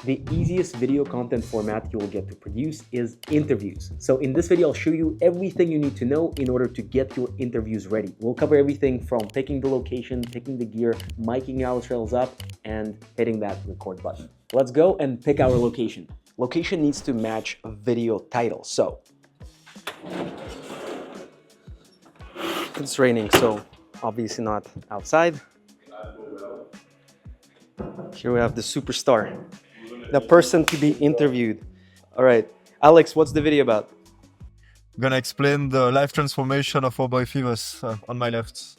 The easiest video content format you will get to produce is interviews. So in this video, I'll show you everything you need to know in order to get your interviews ready. We'll cover everything from picking the location, picking the gear, miking ourselves up, and hitting that record button. Let's go and pick our location. Location needs to match a video title. So it's raining, so obviously not outside. Here we have the superstar, the person to be interviewed. All right, Alex, what's the video about? I'm gonna explain the life transformation of our boy Fivos on my left.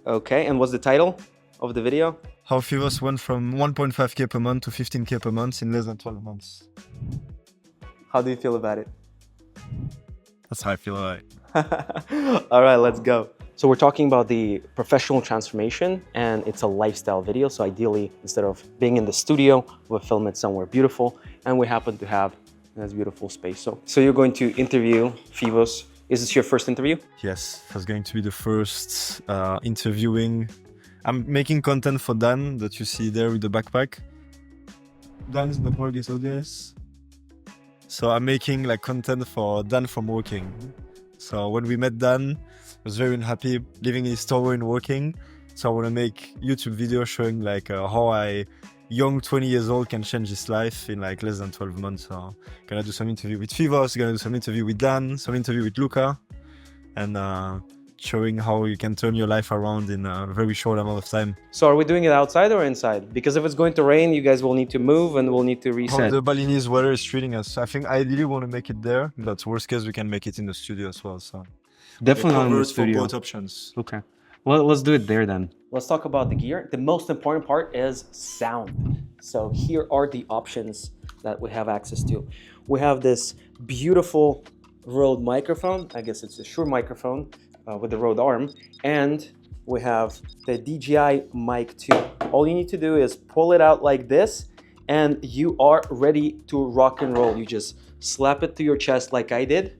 Okay, and what's the title of the video? How Fivos went from 1.5k per month to 15k per month in less than 12 months. How do you feel about it? That's how I feel about it. All right, let's go. So we're talking about the professional transformation, and it's a lifestyle video. So ideally, instead of being in the studio, we'll film it somewhere beautiful, and we happen to have this beautiful space. So you're going to interview Fivos. Is this your first interview? Yes, it's going to be the first interviewing. I'm making content for Dan that you see there with the backpack. Dan is the Portuguese audience. So I'm making like content for Dan from working. So when we met Dan, I was very unhappy living in his tower and working. So I want to make YouTube video showing like how I, young 20 years old, can change his life in like less than 12 months. So gonna do some interview with Fivos, gonna do some interview with Dan, some interview with Luca, and showing how you can turn your life around in a very short amount of time. So are we doing it outside or inside? Because if it's going to rain, you guys will need to move and we'll need to reset. How the Balinese weather is treating us. I think I ideally want to make it there, but worst case we can make it in the studio as well. So definitely not in the studio. For both options. Okay. Well, let's do it there then. Let's talk about the gear. The most important part is sound. So here are the options that we have access to. We have this beautiful Rode microphone. I guess it's a Shure microphone with the Rode arm. And we have the DJI Mic 2. All you need to do is pull it out like this and you are ready to rock and roll. You just slap it to your chest like I did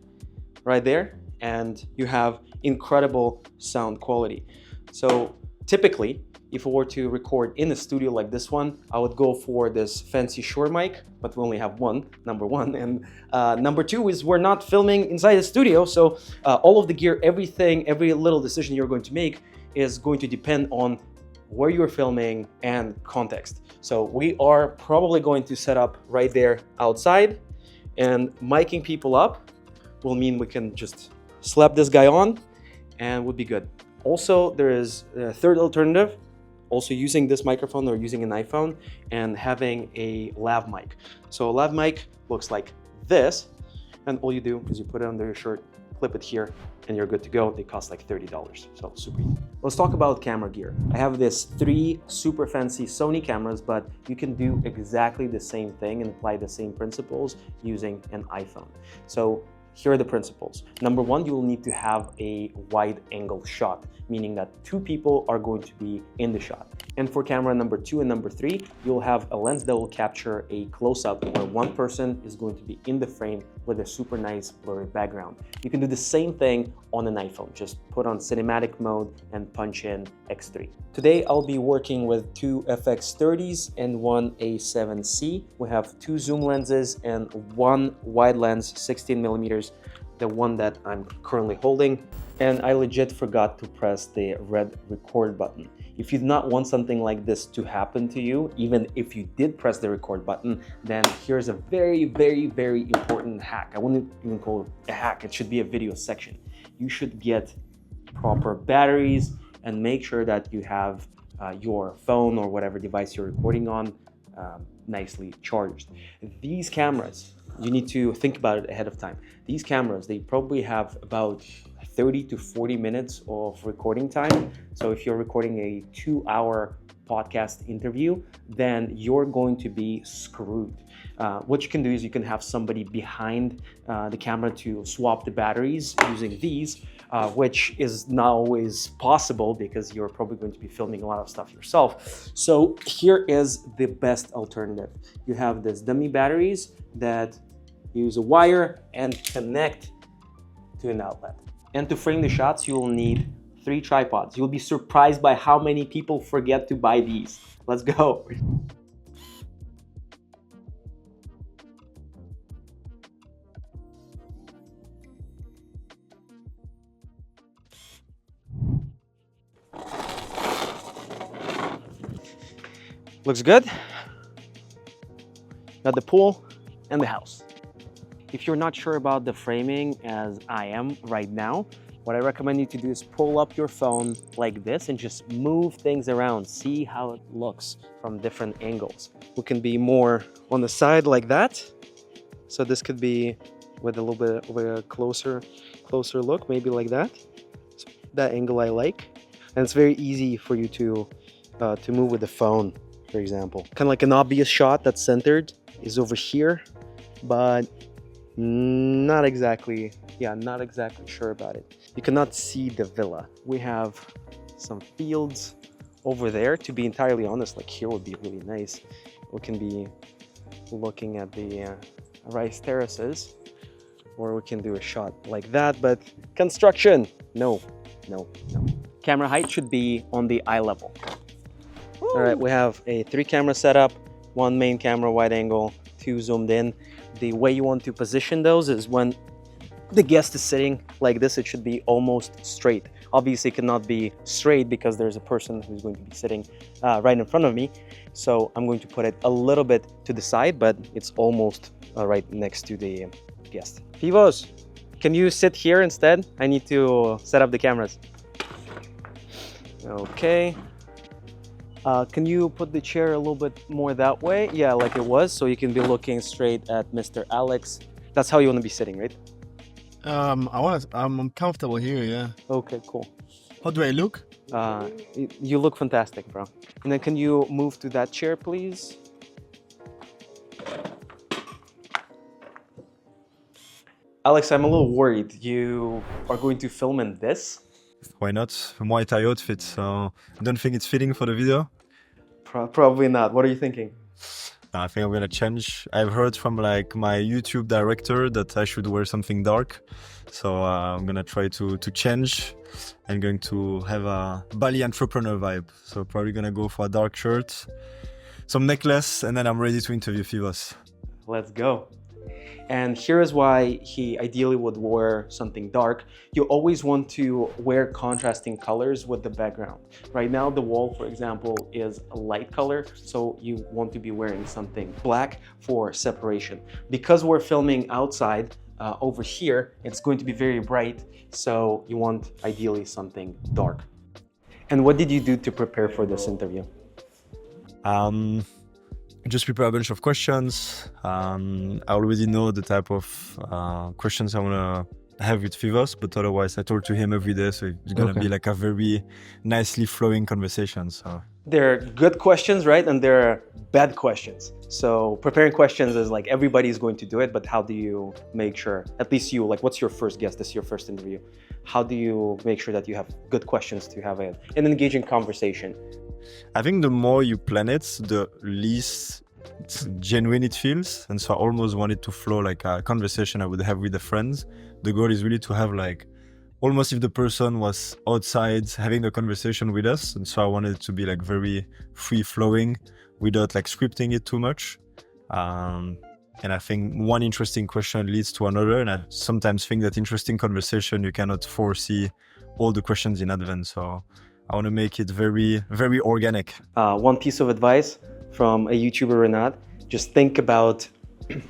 right there, and you have incredible sound quality. So typically, if we were to record in a studio like this one, I would go for this fancy Shure mic, but we only have one, number one. And number two is we're not filming inside the studio. So all of the gear, everything, every little decision you're going to make is going to depend on where you're filming and context. So we are probably going to set up right there outside, and miking people up will mean we can just slap this guy on and would be good. Also, there is a third alternative, also using this microphone or using an iPhone and having a lav mic. So a lav mic looks like this, and all you do is you put it under your shirt, clip it here, and you're good to go. They cost like $30, so super easy. Let's talk about camera gear. I have this 3 super fancy Sony cameras, but you can do exactly the same thing and apply the same principles using an iPhone. So here are the principles. Number one, you will need to have a wide angle shot, meaning that 2 people are going to be in the shot. And for camera number 2 and number 3, you'll have a lens that will capture a close-up where one person is going to be in the frame with a super nice blurry background. You can do the same thing on an iPhone. Just put on cinematic mode and punch in X3. Today, I'll be working with 2 FX30s and 1 A7C. We have 2 zoom lenses and 1 wide lens, 16 millimeters, the one that I'm currently holding. And I legit forgot to press the red record button. If you do not want something like this to happen to you, even if you did press the record button, then here's a very, very, very important hack. I wouldn't even call it a hack. It should be a video section. You should get proper batteries and make sure that you have your phone or whatever device you're recording on nicely charged. These cameras, you need to think about it ahead of time. These cameras, they probably have about 30 to 40 minutes of recording time. So if you're recording a 2-hour podcast interview, then you're going to be screwed. What you can do is you can have somebody behind the camera to swap the batteries using these, which is not always possible because you're probably going to be filming a lot of stuff yourself. So here is the best alternative. You have these dummy batteries that use a wire and connect to an outlet. And to frame the shots, you will need 3 tripods. You'll be surprised by how many people forget to buy these. Let's go. Looks good. Got the pool and the house. If you're not sure about the framing, as I am right now, what I recommend you to do is pull up your phone like this and just move things around. See how it looks from different angles. We can be more on the side like that. So this could be with a little bit of a closer look, maybe like that. So that angle I like. And it's very easy for you to move with the phone, for example. Kind of like an obvious shot that's centered is over here, but not exactly sure about it. You cannot see the villa. We have some fields over there. To be entirely honest, like here would be really nice. We can be looking at the rice terraces, or we can do a shot like that, but construction, no. Camera height should be on the eye level. Woo! All right, we have a 3 camera setup, 1 main camera wide angle, 2 zoomed in. The way you want to position those is when the guest is sitting like this, it should be almost straight. Obviously it cannot be straight because there's a person who's going to be sitting right in front of me. So I'm going to put it a little bit to the side, but it's almost right next to the guest. Fivos, can you sit here instead? I need to set up the cameras. Okay. Can you put the chair a little bit more that way? Yeah, like it was, so you can be looking straight at Mr. Alex. That's how you want to be sitting, right? I'm comfortable here, yeah. Okay, cool. How do I look? You look fantastic, bro. And then can you move to that chair, please? Alex, I'm a little worried. You are going to film in this? Why not? A Muay Thai outfit, so I don't think it's fitting for the video. Probably not. What are you thinking? I think I'm gonna change. I've heard from like my YouTube director that I should wear something dark. So I'm gonna try to change. I'm going to have a Bali entrepreneur vibe. So probably gonna go for a dark shirt, some necklace, and then I'm ready to interview Fivos. Let's go. And here is why he ideally would wear something dark. You always want to wear contrasting colors with the background. Right now, the wall, for example, is a light color, so you want to be wearing something black for separation. Because we're filming outside, over here, it's going to be very bright, so you want ideally something dark. And what did you do to prepare for this interview? Just prepare a bunch of questions. I already know the type of questions I want to have with Fivos, but otherwise I talk to him every day, so it's going to be like a very nicely flowing conversation. So there are good questions, right? And there are bad questions. So preparing questions is like everybody's going to do it, but how do you make sure, at least you, like what's your first guest, this is your first interview. How do you make sure that you have good questions to have an engaging conversation? I think the more you plan it, the least genuine it feels. And so I almost want it to flow like a conversation I would have with a friend. The goal is really to have like, almost if the person was outside having the conversation with us. And so I wanted it to be like very free flowing without like scripting it too much. And I think one interesting question leads to another. And I sometimes think that interesting conversation, you cannot foresee all the questions in advance. So I want to make it very, very organic. One piece of advice from a YouTuber, Renat, just think about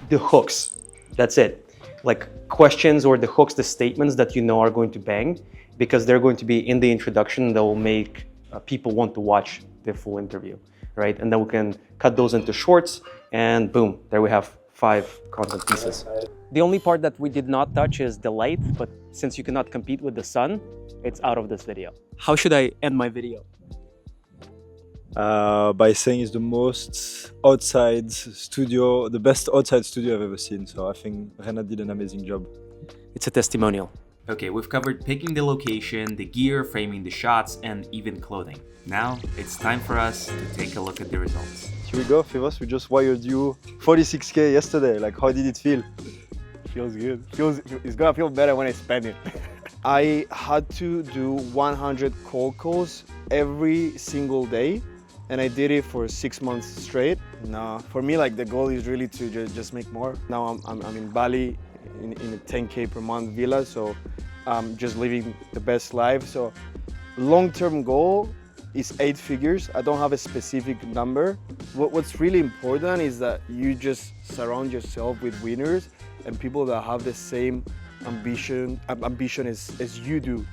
the hooks. That's it. Like questions or the hooks, the statements that you know are going to bang, because they're going to be in the introduction that will make people want to watch the full interview, right? And then we can cut those into shorts and boom, there we have 5 content pieces. The only part that we did not touch is the light, but since you cannot compete with the sun, it's out of this video. How should I end my video? By saying it's the most outside studio, the best outside studio I've ever seen. So I think Renat did an amazing job. It's a testimonial. Okay, we've covered picking the location, the gear, framing the shots, and even clothing. Now, it's time for us to take a look at the results. Here we go, Fivos. We just wired you 46K yesterday. Like, how did it feel? Feels good. It's gonna feel better when I spend it. I had to do 100 cold calls every single day, and I did it for 6 months straight. Now, for me, like the goal is really to just make more. Now I'm in Bali in a 10K per month villa, so I'm just living the best life. So long-term goal is 8 figures. I don't have a specific number. What's really important is that you just surround yourself with winners and people that have the same ambition as you do.